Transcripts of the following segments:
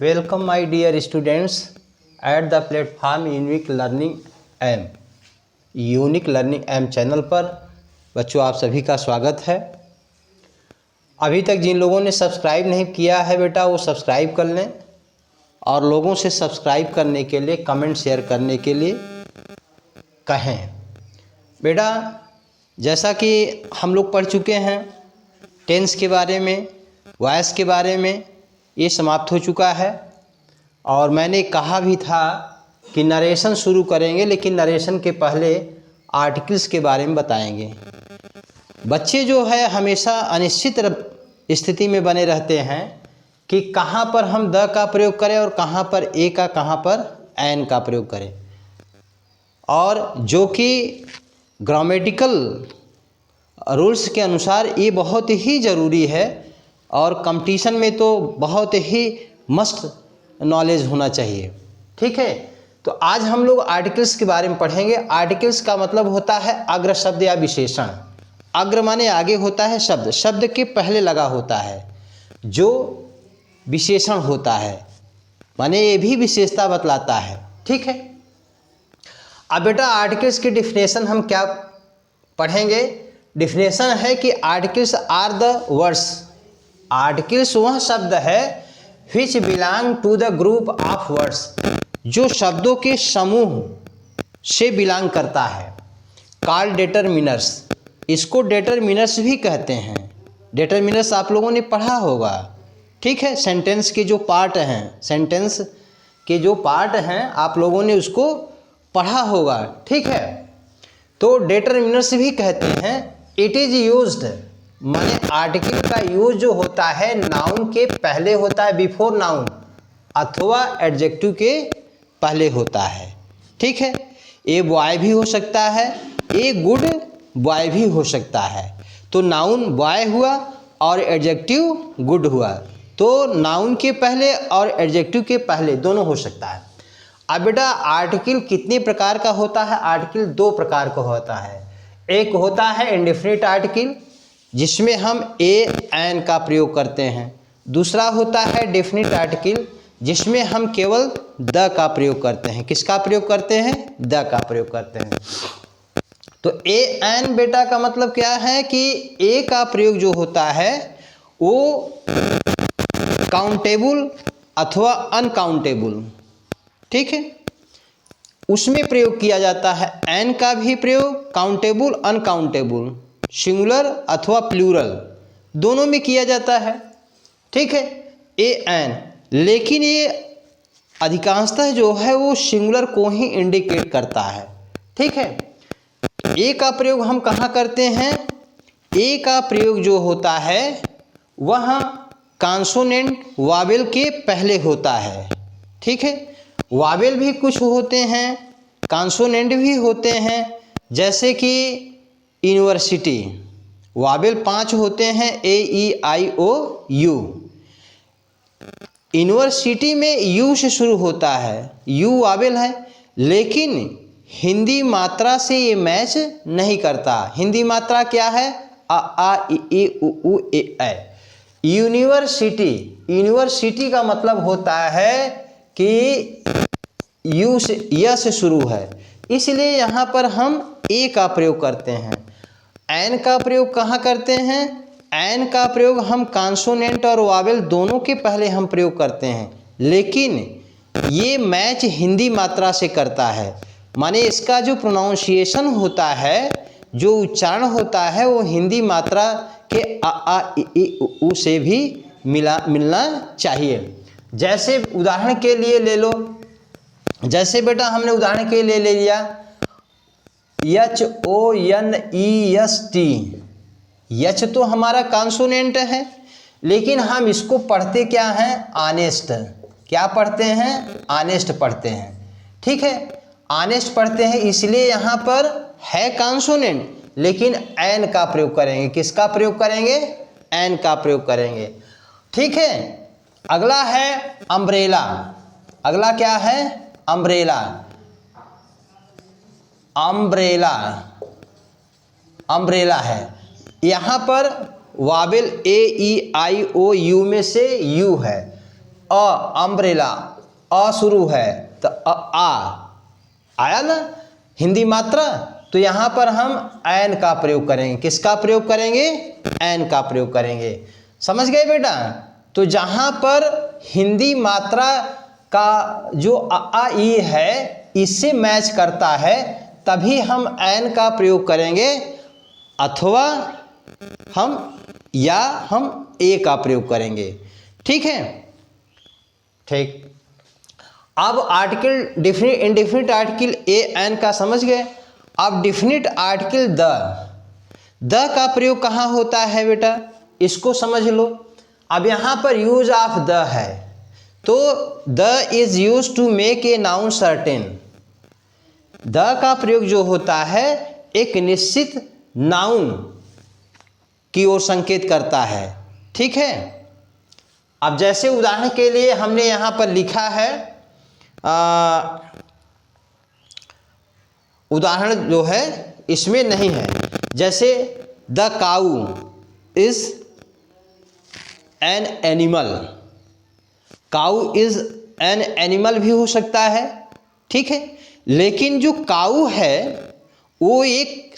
Welcome my dear students at the platform unique learning M channel पर। बच्चों, आप सभी का स्वागत है। अभी तक जिन लोगों ने सब्सक्राइब नहीं किया है बेटा, वो सब्सक्राइब कर लें और लोगों से सब्सक्राइब करने के लिए, कमेंट शेयर करने के लिए कहें। बेटा, जैसा कि हम लोग पढ़ चुके हैं टेंस के बारे में, वॉइस के बारे में, ये समाप्त हो चुका है। और मैंने कहा भी था कि नरेशन शुरू करेंगे, लेकिन नरेशन के पहले आर्टिकल्स के बारे में बताएंगे। बच्चे जो है हमेशा अनिश्चित स्थिति में बने रहते हैं कि कहाँ पर हम द का प्रयोग करें और कहाँ पर ए का, कहाँ पर एन का प्रयोग करें, और जो कि ग्रामेटिकल रूल्स के अनुसार ये बहुत ही ज़रूरी है और कंपटीशन में तो बहुत ही मस्ट नॉलेज होना चाहिए। ठीक है, तो आज हम लोग आर्टिकल्स के बारे में पढ़ेंगे। आर्टिकल्स का मतलब होता है अग्र शब्द या विशेषण। अग्र माने आगे होता है शब्द, शब्द के पहले लगा होता है जो विशेषण होता है, माने ये भी विशेषता बतलाता है। ठीक है, अब बेटा आर्टिकल्स की डिफिनेशन हम क्या पढ़ेंगे। डिफिनेशन है कि articles are the words. Articles वह शब्द है which belong to the group of words, जो शब्दों के समूह से बिलोंग करता है। कॉल्ड डेटरमिनर्स, इसको डेटरमिनर्स भी कहते हैं। डेटरमिनर्स आप लोगों ने पढ़ा होगा। ठीक है, सेंटेंस के जो पार्ट हैं, सेंटेंस के जो पार्ट हैं आप लोगों ने उसको पढ़ा होगा। ठीक है, तो डेटरमिनर्स भी कहते हैं। इट इज यूज्ड, माने आर्टिकल का यूज जो होता है नाउन के पहले होता है, बिफोर नाउन, अथवा एडजेक्टिव के पहले होता है। ठीक है, ए बॉय भी हो सकता है, ए गुड बॉय भी हो सकता है। तो नाउन बॉय हुआ और एडजेक्टिव गुड हुआ, तो नाउन के पहले और एडजेक्टिव के पहले दोनों हो सकता है। अब बेटा आर्टिकल कितने प्रकार का होता है। आर्टिकल दो प्रकार का होता है। एक होता है इंडेफिनिट आर्टिकल, जिसमें हम ए एन का प्रयोग करते हैं। दूसरा होता है डेफिनिट आर्टिकल, जिसमें हम केवल द का प्रयोग करते हैं। किसका प्रयोग करते हैं? द का प्रयोग करते हैं। तो ए एन बेटा का मतलब क्या है कि ए का प्रयोग जो होता है वो काउंटेबल अथवा अनकाउंटेबल, ठीक है, उसमें प्रयोग किया जाता है। एन का भी प्रयोग काउंटेबल अनकाउंटेबल, सिंगुलर अथवा प्लूरल, दोनों में किया जाता है। ठीक है, ए एन, लेकिन ये अधिकांशतः जो है वो सिंगुलर को ही इंडिकेट करता है। ठीक है, ए का प्रयोग हम कहाँ करते हैं? ए का प्रयोग जो होता है वह कॉन्सोनेंट वावेल के पहले होता है। ठीक है, वावेल भी कुछ होते हैं, कॉन्सोनेंट भी होते हैं, जैसे कि यूनिवर्सिटी, वावेल 5 होते हैं, ए ई आई ओ यू। यूनिवर्सिटी में यू से शुरू होता है, यू वावेल है, लेकिन हिंदी मात्रा से ये मैच नहीं करता। हिंदी मात्रा क्या है? अ आ इ ई उ ऊ ए ऐ। यूनिवर्सिटी, यूनिवर्सिटी का मतलब होता है कि यू से, य से शुरू है, इसलिए यहाँ पर हम ए का प्रयोग करते हैं। एन का प्रयोग कहाँ करते हैं? एन का प्रयोग हम कॉन्सोनेंट और वावेल दोनों के पहले हम प्रयोग करते हैं, लेकिन ये मैच हिंदी मात्रा से करता है। माने इसका जो प्रोनाउंसिएशन होता है, जो उच्चारण होता है, वो हिंदी मात्रा के अ आ इ ई उ ऊ से भी मिलना चाहिए। जैसे उदाहरण के लिए ले लो, जैसे बेटा हमने उदाहरण के लिए ले लिया H O N E S T. H तो हमारा कॉन्सोनेंट है, लेकिन हम इसको पढ़ते क्या हैं? ऑनेस्ट। क्या पढ़ते हैं? ऑनेस्ट पढ़ते हैं। ठीक है, ऑनेस्ट पढ़ते हैं, इसलिए यहाँ पर है कॉन्सोनेंट, लेकिन एन का प्रयोग करेंगे। किसका प्रयोग करेंगे? एन का प्रयोग करेंगे। ठीक है, अगला है अम्ब्रेला। अगला क्या है? अम्ब्रेला। अम्ब्रेला, अम्ब्रेला है, यहाँ पर Wavell A E I O you में से यू है, अम्ब्रेला, अ शुरू है तो आ आया ना हिंदी मात्रा। तो यहाँ पर हम एन का प्रयोग करेंगे। किसका प्रयोग करेंगे? एन का प्रयोग करेंगे। समझ गए बेटा? तो जहाँ पर हिंदी मात्रा का जो आ ई है इससे मैच करता है तभी हम एन का प्रयोग करेंगे, अथवा हम ए का प्रयोग करेंगे। ठीक है, ठीक। अब article definite indefinite article A N का समझ गए। अब डिफिनिट आर्टिकल द का प्रयोग कहाँ होता है बेटा? इसको समझ लो। अब यहाँ पर यूज ऑफ द है तो the is use to make a noun certain. The का प्रयोग जो होता है एक निश्चित नाउन की ओर संकेत करता है। ठीक है। अब जैसे उदाहरण के लिए हमने यहाँ पर लिखा है, उदाहरण जो है इसमें नहीं है, जैसे the cow is an animal. Cow is an animal भी हो सकता है। ठीक है, लेकिन जो काऊ है वो एक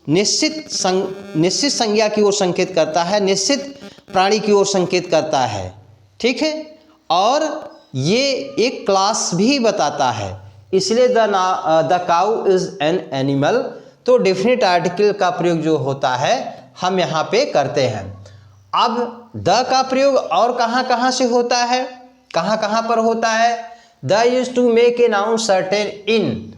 निश्चित संज्ञा की ओर संकेत करता है, निश्चित प्राणी की ओर संकेत करता है। ठीक है, और ये एक क्लास भी बताता है, इसलिए the cow is an animal. तो डेफिनेट आर्टिकल का प्रयोग जो होता है हम यहाँ पे करते हैं। अब द का प्रयोग और कहाँ कहाँ से होता है, कहाँ कहाँ पर होता है? The use to make a noun certain in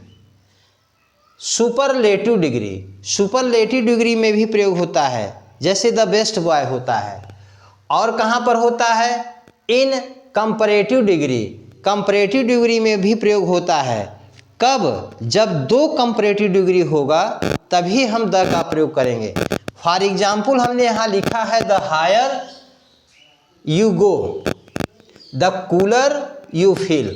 superlative degree. Superlative degree में भी प्रयोग होता है, जैसे द बेस्ट बॉय होता है। और कहाँ पर होता है? इन कंपैरेटिव डिग्री। कंपैरेटिव डिग्री में भी प्रयोग होता है। कब? जब दो कंपैरेटिव डिग्री होगा तभी हम द का प्रयोग करेंगे। फॉर एग्जाम्पल हमने यहाँ लिखा है the higher you go the cooler you feel.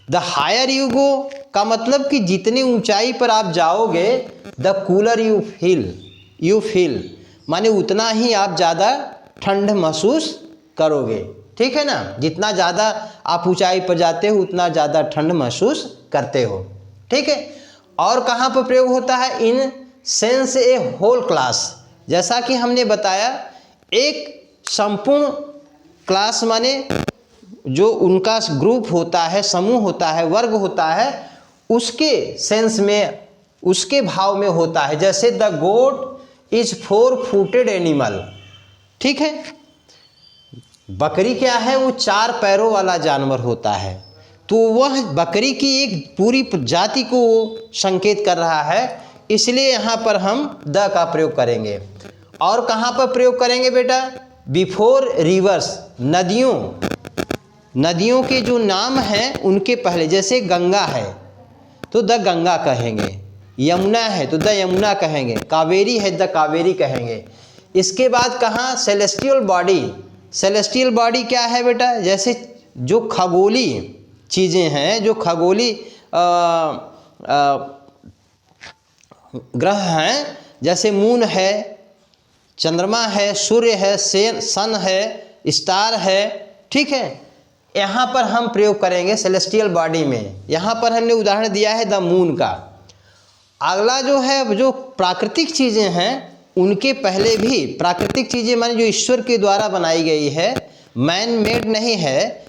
The higher you go का मतलब कि जितनी ऊंचाई पर आप जाओगे, द कूलर यू फील माने उतना ही आप ज़्यादा ठंड महसूस करोगे। ठीक है ना, जितना ज़्यादा आप ऊंचाई पर जाते हो उतना ज़्यादा ठंड महसूस करते हो। ठीक है, और कहाँ पर प्रयोग होता है? In sense a whole class. जैसा कि हमने बताया एक संपूर्ण क्लास माने जो उनका ग्रुप होता है, समूह होता है, वर्ग होता है, उसके सेंस में, उसके भाव में होता है। जैसे the goat is 4 footed animal. ठीक है, बकरी क्या है? वो 4 पैरों वाला जानवर होता है। तो वह बकरी की एक पूरी जाति को संकेत कर रहा है, इसलिए यहाँ पर हम द का प्रयोग करेंगे। और कहाँ पर प्रयोग करेंगे बेटा? Before reverse. नदियों के जो नाम हैं उनके पहले, जैसे गंगा है तो द गंगा कहेंगे, यमुना है तो द यमुना कहेंगे, कावेरी है द कावेरी कहेंगे। इसके बाद कहाँ? Celestial body. सेलेस्टियल बॉडी क्या है बेटा? जैसे जो खगोली चीज़ें हैं, जो खगोली ग्रह हैं, जैसे मून है, चंद्रमा है, सूर्य है, सन है, स्टार है। ठीक है, यहाँ पर हम प्रयोग करेंगे सेलेस्टियल बॉडी में। यहाँ पर हमने उदाहरण दिया है द मून का। अगला जो है, जो प्राकृतिक चीज़ें हैं उनके पहले भी, प्राकृतिक चीज़ें माने जो ईश्वर के द्वारा बनाई गई है, मैन मेड नहीं है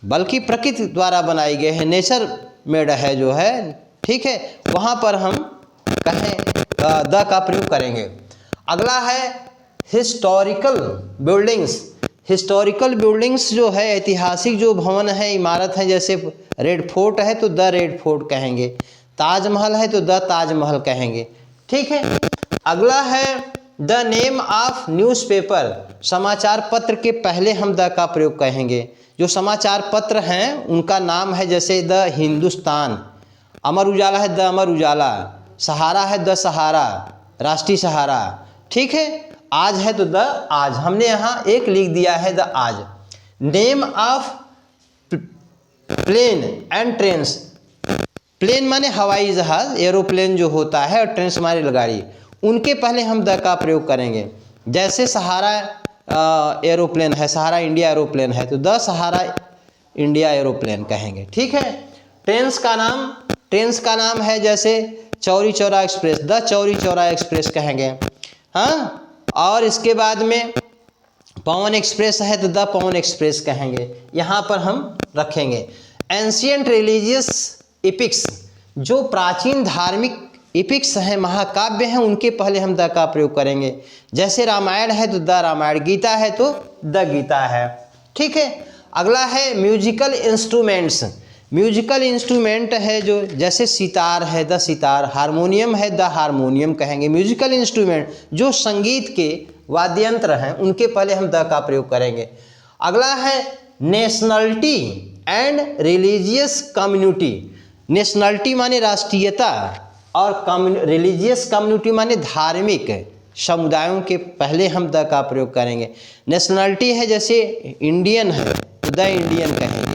बल्कि प्रकृति द्वारा बनाई गई है, नेचर मेड है जो है। ठीक है, वहाँ पर हम कहें द का प्रयोग करेंगे। अगला है हिस्टोरिकल बिल्डिंग्स। हिस्टोरिकल बिल्डिंग्स जो है ऐतिहासिक जो भवन है, इमारत है, जैसे रेड फोर्ट है तो द रेड फोर्ट कहेंगे, ताजमहल है तो द ताजमहल कहेंगे। ठीक है, अगला है द नेम ऑफ न्यूज़पेपर। समाचार पत्र के पहले हम द का प्रयोग कहेंगे। जो समाचार पत्र हैं उनका नाम है, जैसे द हिंदुस्तान, अमर उजाला है द अमर उजाला, सहारा है द सहारा, राष्ट्रीय सहारा। ठीक है, आज है तो द आज। हमने यहाँ एक लिख दिया है द आज। Name of plane and trains. Plane माने हवाई जहाज, एरोप्लेन जो होता है, और ट्रेन्स माने रेलगाड़ी। उनके पहले हम द का प्रयोग करेंगे। जैसे सहारा एरोप्लेन है, सहारा इंडिया एरोप्लेन है तो द सहारा इंडिया एरोप्लेन कहेंगे। ठीक है। ट्रेन्स का नाम है जैसे Chauri Chaura express, the Chauri Chaura express कहेंगे। हाँ, और इसके बाद में पवन एक्सप्रेस है तो द पवन एक्सप्रेस कहेंगे, यहाँ पर हम रखेंगे। एंशियंट रिलीजियस इपिक्स, जो प्राचीन धार्मिक इपिक्स हैं, महाकाव्य हैं, उनके पहले हम द का प्रयोग करेंगे। जैसे रामायण है तो द रामायण, गीता है तो द गीता है। ठीक है। अगला है म्यूजिकल इंस्ट्रूमेंट्स। म्यूजिकल इंस्ट्रूमेंट है जो जैसे सितार है द सितार, हारमोनियम है द हारमोनियम कहेंगे। म्यूजिकल इंस्ट्रूमेंट जो संगीत के वाद्ययंत्र हैं, उनके पहले हम द का प्रयोग करेंगे। अगला है nationality and religious community. Nationality माने राष्ट्रीयता और रिलीजियस कम्युनिटी माने धार्मिक समुदायों के पहले हम द का प्रयोग करेंगे। नेशनलिटी है जैसे इंडियन है तो द इंडियन कहेंगे।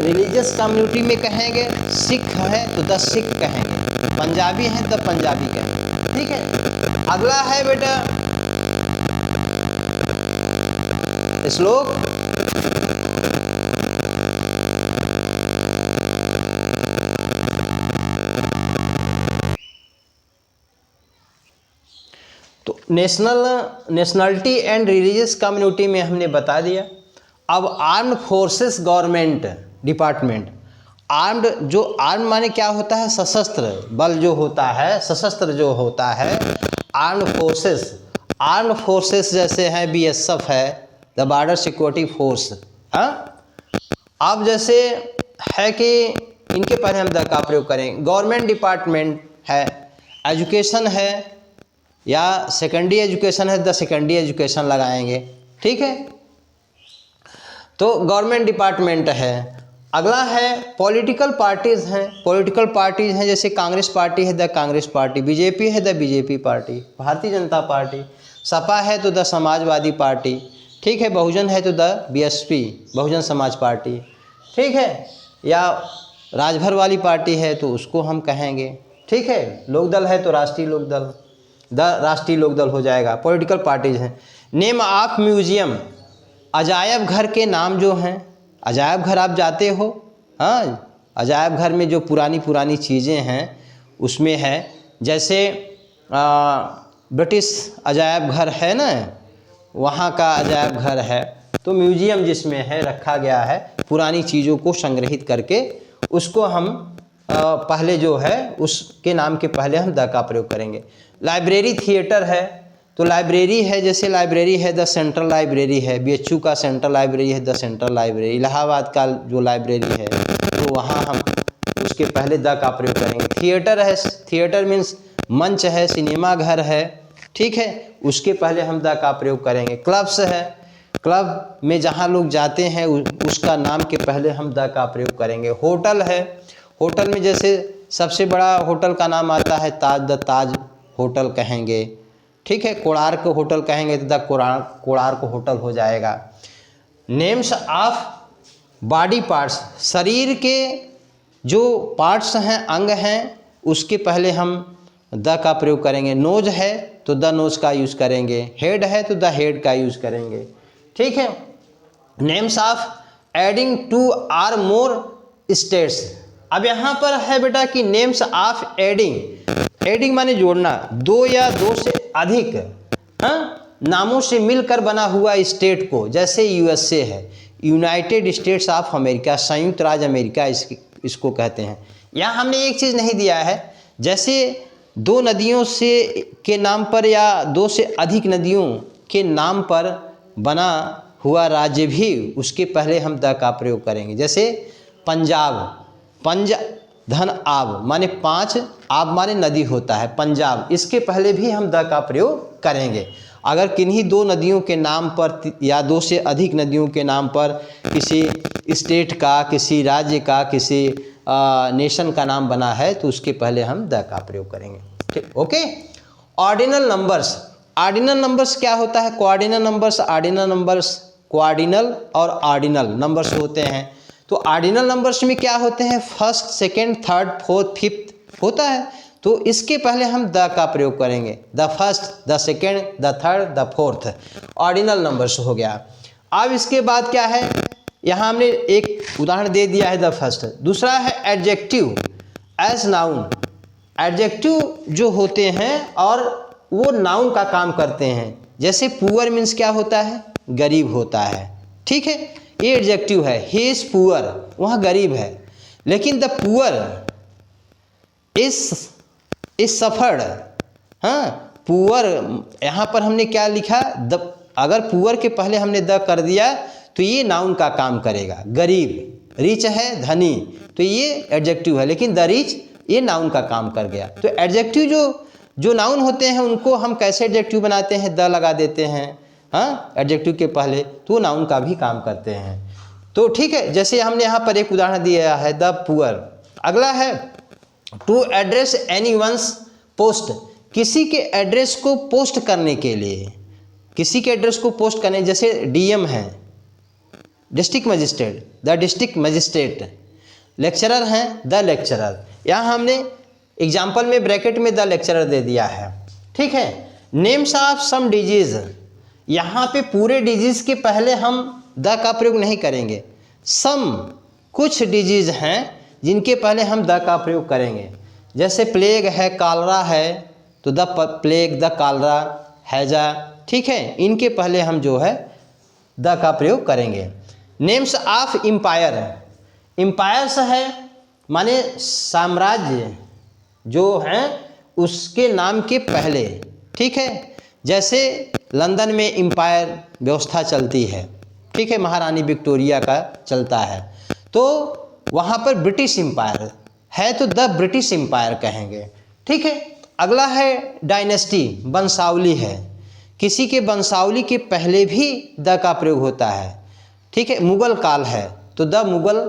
रिलीजियस कम्युनिटी में कहेंगे सिख है तो द सिख कहेंगे, पंजाबी है द पंजाबी कहेंगे। ठीक है। अगला है बेटा श्लोक। तो नेशनलिटी एंड रिलीजियस कम्युनिटी में हमने बता दिया। अब armed forces government department. Armed माने क्या होता है? सशस्त्र बल जो होता है, सशस्त्र जो होता है, आर्म्ड फोर्सेस जैसे है BSF है द बॉर्डर सिक्योरिटी फोर्स। हाँ, अब जैसे है कि इनके पहले हम द का प्रयोग करें। गवर्नमेंट डिपार्टमेंट है, एजुकेशन है या सेकेंडरी एजुकेशन है द सेकेंडरी एजुकेशन लगाएंगे। ठीक है। तो गवर्नमेंट डिपार्टमेंट है। अगला है पॉलिटिकल पार्टीज़ हैं। पॉलिटिकल पार्टीज़ हैं जैसे कांग्रेस पार्टी है द कांग्रेस पार्टी, बीजेपी है the BJP party, Bharatiya Janata party, Sapa है तो द समाजवादी पार्टी। ठीक है। बहुजन है तो the BSP Bahujan Samaj party. ठीक है। या राजभर वाली पार्टी है तो उसको हम कहेंगे। ठीक है। लोकदल है तो राष्ट्रीय लोकदल, द राष्ट्रीय लोकदल हो जाएगा। पॉलिटिकल पार्टीज़ हैं। नेम ऑफ म्यूजियम, अजायब घर के नाम जो हैं, अजायब घर आप जाते हो, हाँ, अजायब घर में जो पुरानी चीज़ें हैं उसमें है जैसे ब्रिटिश अजायब घर है ना, वहाँ का अजायब घर है। तो म्यूजियम जिसमें है रखा गया है पुरानी चीज़ों को संग्रहित करके, उसको हम पहले जो है उसके नाम के पहले हम द का प्रयोग करेंगे। लाइब्रेरी थिएटर है तो लाइब्रेरी है जैसे लाइब्रेरी है द सेंट्रल लाइब्रेरी है, BHU का सेंट्रल लाइब्रेरी है द सेंट्रल लाइब्रेरी, इलाहाबाद का जो लाइब्रेरी है तो वहाँ हम उसके पहले द का प्रयोग करेंगे। थिएटर है, थिएटर मीन्स मंच है, सिनेमा घर है। ठीक है। उसके पहले हम द का प्रयोग करेंगे। क्लब्स है, क्लब में जहाँ लोग जाते हैं उसका नाम के पहले हम द का प्रयोग करेंगे। होटल है, होटल में जैसे सबसे बड़ा होटल का नाम आता है ताज, द ताज होटल कहेंगे। ठीक है। कोणार्क होटल कहेंगे तो द कोणार्क होटल हो जाएगा। नेम्स ऑफ बॉडी पार्ट्स, शरीर के जो पार्ट्स हैं, अंग हैं, उसके पहले हम द का प्रयोग करेंगे। नोज है तो द नोज का यूज़ करेंगे, हेड है तो द हेड का यूज़ करेंगे। ठीक है। नेम्स ऑफ एडिंग 2 और मोर स्टेट्स। अब यहाँ पर है बेटा कि नेम्स ऑफ एडिंग माने जोड़ना, 2 या 2 से अधिक नामों से मिलकर बना हुआ स्टेट को, जैसे USA है, यूनाइटेड स्टेट्स ऑफ अमेरिका, संयुक्त राज्य अमेरिका इसको कहते हैं। यहाँ हमने एक चीज़ नहीं दिया है, जैसे 2 नदियों से के नाम पर या 2 से अधिक नदियों के नाम पर बना हुआ राज्य भी उसके पहले हम द का प्रयोग करेंगे। जैसे पंजाब, पंज धन आब माने 5, आब माने नदी होता है, पंजाब, इसके पहले भी हम द का प्रयोग करेंगे। अगर किन्हीं 2 नदियों के नाम पर या 2 से अधिक नदियों के नाम पर किसी स्टेट का, किसी राज्य का, किसी नेशन का नाम बना है तो उसके पहले हम द का प्रयोग करेंगे। ठीक, okay. Ordinal numbers, ordinal numbers क्या होता है? कोऑर्डिनल नंबर्स, ऑर्डिनल नंबर्स, कोऑर्डिनल और ऑर्डिनल नंबर्स होते हैं। तो ऑर्डिनल नंबर्स में क्या होते हैं? First, second, third, fourth, fifth होता है। तो इसके पहले हम द का प्रयोग करेंगे। The first, the second, the third, the fourth, ordinal numbers हो गया। अब इसके बाद क्या है? यहाँ हमने एक उदाहरण दे दिया है द फर्स्ट। दूसरा है एडजेक्टिव एज नाउन। एडजेक्टिव जो होते हैं और वो नाउन का काम करते हैं। जैसे पुअर मीन्स क्या होता है, गरीब होता है, ठीक है, ये एडजेक्टिव है। ही इज पुअर, वह गरीब है। लेकिन द पुअर इज सफर्ड, हाँ, पुअर यहाँ पर हमने क्या लिखा, द, अगर पुअर के पहले हमने द कर दिया तो ये नाउन का काम करेगा। गरीब, रिच है, धनी, तो ये एडजेक्टिव है, लेकिन द रिच ये नाउन का काम कर गया। तो एडजेक्टिव जो नाउन होते हैं उनको हम कैसे एडजेक्टिव बनाते हैं, द लगा देते हैं, हाँ, एडजेक्टिव के पहले, तो नाउन का भी काम करते हैं। तो ठीक है, जैसे हमने यहाँ पर एक उदाहरण दिया है द पुअर। अगला है to address anyone's post. किसी के एड्रेस को पोस्ट करने के लिए, किसी के एड्रेस को पोस्ट करने, जैसे डीएम है, district magistrate, the district magistrate, lecturer हैं, द लेक्चरर। यहाँ हमने एग्जाम्पल में ब्रैकेट में द लेक्चरर दे दिया है, ठीक है। नेम्स ऑफ सम डिजीज, यहाँ पे पूरे डिजीज के पहले हम द का प्रयोग नहीं करेंगे। सम, कुछ डिजीज हैं जिनके पहले हम द का प्रयोग करेंगे। जैसे प्लेग है, कालरा है, तो द प्लेग, द कालरा, हैजा, ठीक है, इनके पहले हम जो है द का प्रयोग करेंगे। नेम्स ऑफ एम्पायर, एम्पायर्स है माने साम्राज्य जो हैं उसके नाम के पहले, ठीक है। जैसे लंदन में एम्पायर व्यवस्था चलती है, ठीक है, महारानी विक्टोरिया का चलता है, तो वहाँ पर ब्रिटिश एम्पायर है तो द ब्रिटिश एम्पायर कहेंगे, ठीक है। अगला है डायनेस्टी, वंशावली है, किसी के वंशावली के पहले भी द का प्रयोग होता है, ठीक है। मुगल काल है तो द मुगल,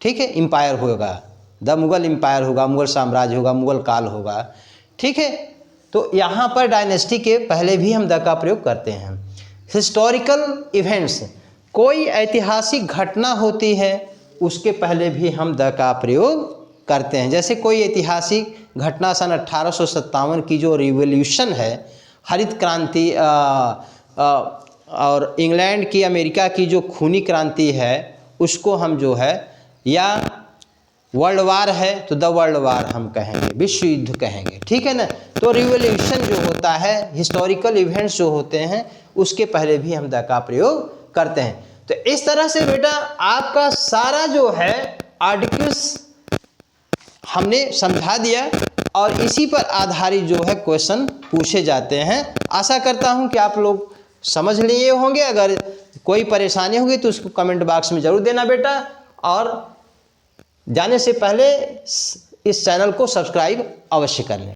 ठीक है, एम्पायर होगा, द मुगल एम्पायर होगा, मुगल साम्राज्य होगा, मुगल काल होगा, ठीक है। तो यहाँ पर डायनेस्टी के पहले भी हम द का प्रयोग करते हैं। हिस्टोरिकल इवेंट्स, कोई ऐतिहासिक घटना होती है उसके पहले भी हम द का प्रयोग करते हैं। जैसे कोई ऐतिहासिक घटना सन 1857 की जो रिवॉल्यूशन है, हरित क्रांति, और इंग्लैंड की, अमेरिका की जो खूनी क्रांति है, उसको हम जो है, या वर्ल्ड वार है तो द वर्ल्ड वार हम कहेंगे, विश्व युद्ध कहेंगे, ठीक है ना। तो रिवॉल्यूशन जो होता है, हिस्टोरिकल इवेंट्स जो होते हैं, उसके पहले भी हम द का प्रयोग करते हैं। तो इस तरह से बेटा आपका सारा जो है आर्टिकल्स हमने समझा दिया और इसी पर आधारित जो है क्वेश्चन पूछे जाते हैं। आशा करता हूं कि आप लोग समझ लिए होंगे। अगर कोई परेशानी होगी तो उसको कमेंट बॉक्स में ज़रूर देना बेटा, और जाने से पहले इस चैनल को सब्सक्राइब अवश्य कर लें।